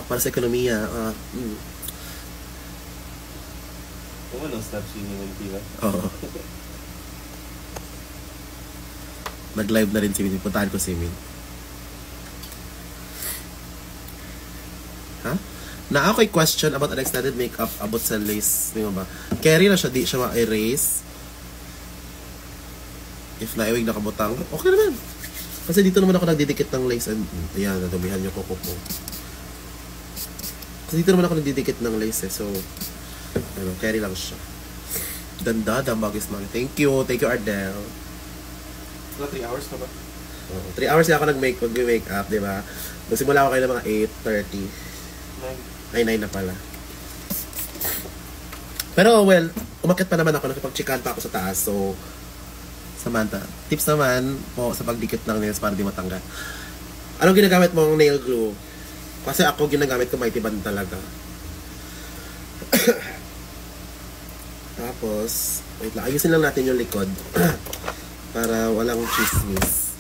para sa ekonomiya. Kung ano, stop singing, diba? Oo. Nag-live na rin si Min. Puntahan ko si Min. Ha? Na ako question about an extended makeup about sa lace. Di ba? Carry na siya, di siya ma-erase. If naiwig nakabutang, okay naman. Kasi dito naman ako nagdidikit ng lace. And, ayan, nadumihan yung kuko ko. Kasi dito naman ako nagdidikit ng lace eh. So, ano, carry lang siya. Ganda, damagis man. Thank you, Ardel. 3 hours na ba? 3 hours na ako mag-make up, di ba? Magsimula ako kayo ng mga 8:30. 9. Ay, 9 na pala. Pero, well, umakit pa naman ako. Nakipag-checkan pa ako sa taas. So, Samantha, tips naman po sa pagdikit ng nails para di matanggal. Anong ginagamit mong nail glue? Kasi ako ginagamit ko Mighty Band talaga. Tapos, wait lang. Ayusin lang natin yung likod. Para walang chismis.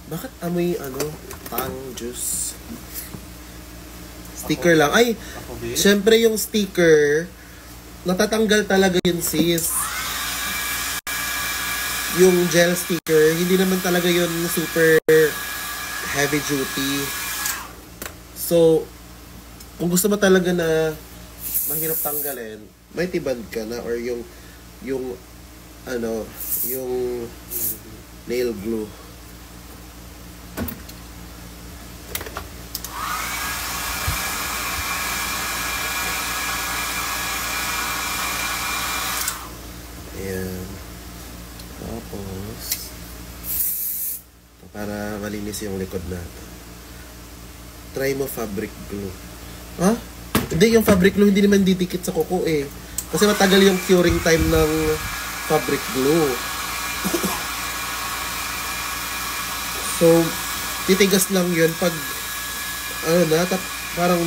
Bakit amoy tang juice? Sticker lang. Ay, syempre yung sticker, natatanggal talaga yun, sis. Yung gel sticker, hindi naman talaga yun super heavy duty. So, kung gusto mo talaga na mahirap tanggalin, may tiband ka na or yung nail glue. Ayan. Tapos, para malinis yung likod natin. Try mo fabric glue. Ha? Hindi, yung fabric glue hindi naman didikit sa kuko eh. Kasi matagal yung curing time ng fabric glue. So, titigas lang yun pag parang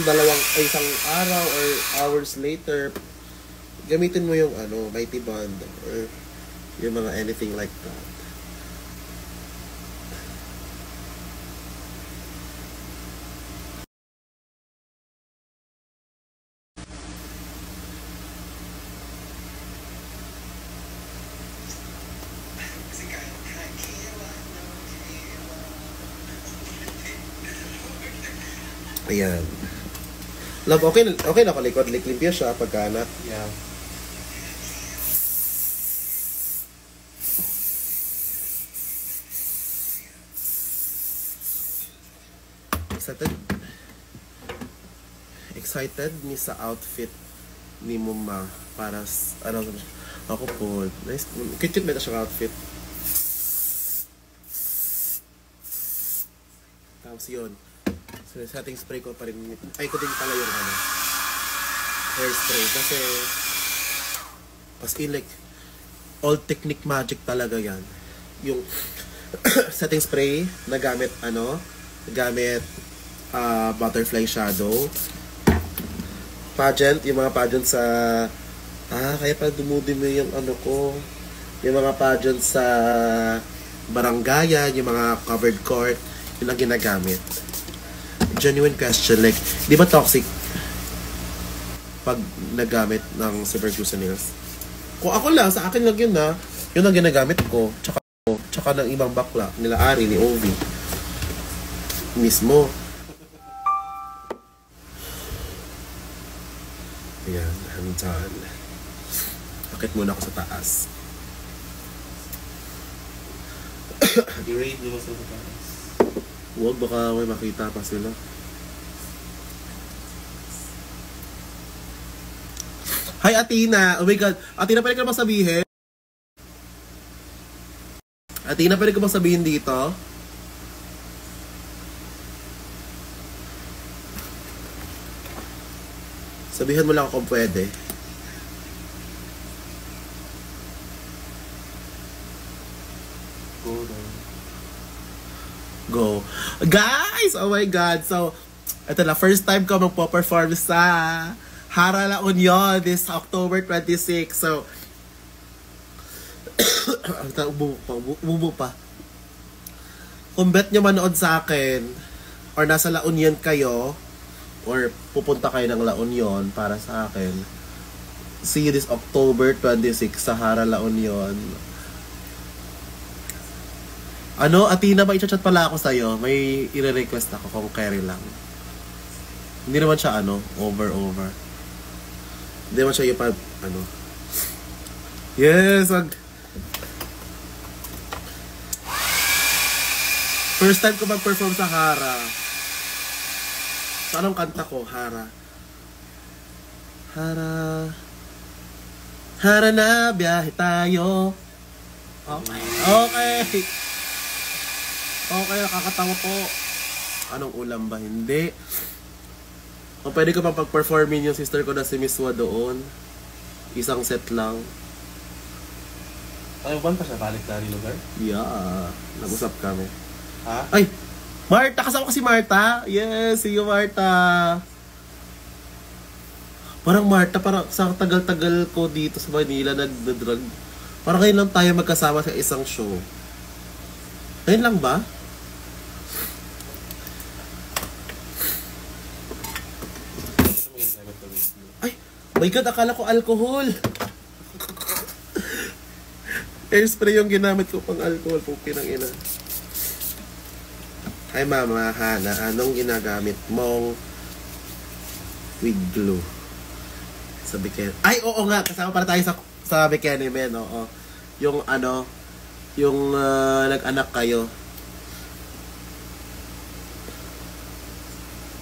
isang araw or hours later, gamitin mo yung Mighty Band or yung mga anything like that. Ayan. Love, okay na ako likod. Limpyo siya pagka na. Yeah. Excited ni sa outfit ni Mama para ako po. Nice. Cute ba ito siya outfit? Tapos yun. So, setting spray ko pa rin. Ay, ko din pala yung hairspray. Kasi, as in like, all technique magic talaga yan. Yung setting spray na gamit, butterfly shadow. Pageant, yung mga pageant sa, kaya pa dumudumi yung yung mga pageant sa barangayan, yung mga covered court, yun ang ginagamit. Genuine question, like, di ba toxic pag nagamit ng super glue sa nails? Kung ako lang, sa akin lang yun yun ang ginagamit ko, tsaka ng ibang bakla, nila Ari, ni Ovi mismo. Ayan, I'm done. Akit muna ako sa taas. I-rate mo sa taas. Huwag, baka may makita pa sila. Hi, Athena! Oh my God! Athena, pwede ka ba sabihin? Athena, pwede ka ba sabihin dito? Sabihan mo lang kung pwede. Go. Guys! Oh my God! So, ito na, first time ko magpo-perform sa Hara La Union this October 26. So, Umubo pa. Kung bet nyo manood sa akin, or nasa La Union kayo, or pupunta kayo ng La Union para sa akin, see you this October 26 sa Hara La Union. Ano, Athena, may chat pala ako sa'yo. May i-request ako kung carry lang. Hindi naman siya, over. Hindi naman siya yung Yes, first time ko mag-perform sa Hara. So, anong kanta ko? Hara. Hara na, biyahe tayo. Okay. Okay, nakakatawa po. Anong ulam ba? Hindi. O pwede ko pang pag-performin yung sister ko na si Miswa doon. Isang set lang. Ano ba pa siya balik na rin lugar? Yeah. Nag-usap kami. Ha? Ay! Marta! Kasama ko si Marta! Yes! See you, Marta! Parang Marta, parang sa tagal-tagal ko dito sa Manila nag-drug. Parang ngayon lang tayo magkasama sa isang show. Ngayon lang ba? Ay! My God! Akala ko alcohol! Airspray yung ginamit ko pang alcohol. Puki ng ina. Ay, Mama Hana, anong ginagamit mong wig glue? Sa bikini. Ay, oo nga. Kasama para tayo sa bikini, men. Oo. Yung yung nag-anak kayo.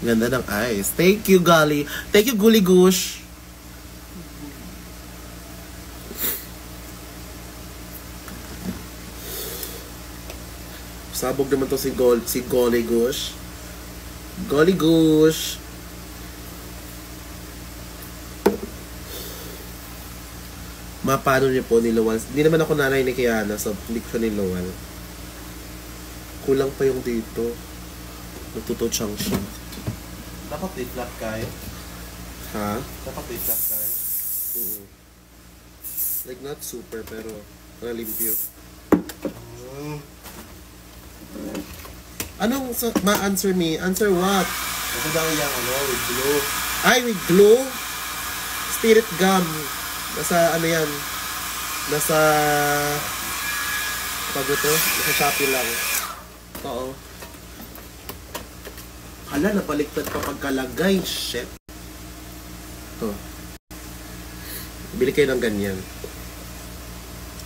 Ganda ng eyes. Thank you, Gali. Thank you, Guli Gush. Sabog naman to si Golly Gush. Golly Gush. Paano niyo po nilawal? Hindi naman ako nanay ni Kiana, so hindi ko siya nilawal. Kulang pa yung dito. Natututsang siya. Dapat di-flat kayo. Ha? Dapat di-flat kayo. Like not super, pero limpyo. Anong ma-answer me? Answer what? Ito daw yung with glue. Ay, with glue? Spirit gum. Nasa yan? Nasa pag ito? Nasa Shopee lang. Oo. Hala, nabaliktad pa pagkalagay. Shit. Ito. Bili kayo ng ganyan.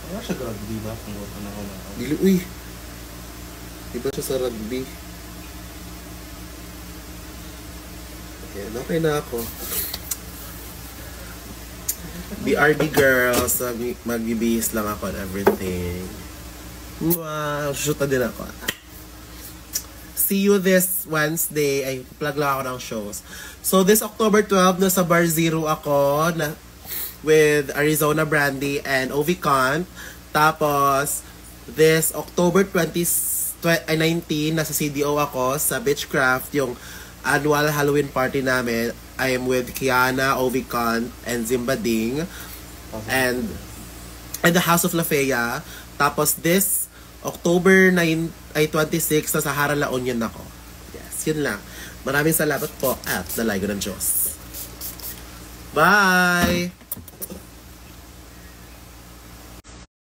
Wala siya rugby ba? Kung panahon na ako. Dili, uy. Diba siya sa rugby? Okay na ako. BRB girls, magbibihis lang ako and everything. Wow, shoot na din ako. See you this Wednesday. Ay, plug lang ako ng shows. So, this October 12, nasa Bar Zero ako with Arizona Brandy and Ovicon. Tapos, this October 19, nasa CDO ako sa Beechcraft, yung annual Halloween party namin. I am with Kiana, Ovicon, and Zimbading. And the House of La Fea. Tapos this October 26, nasa Hara La Union ako. Yes, yun lang. Maraming salamat po at nalay ko ng Diyos. Bye!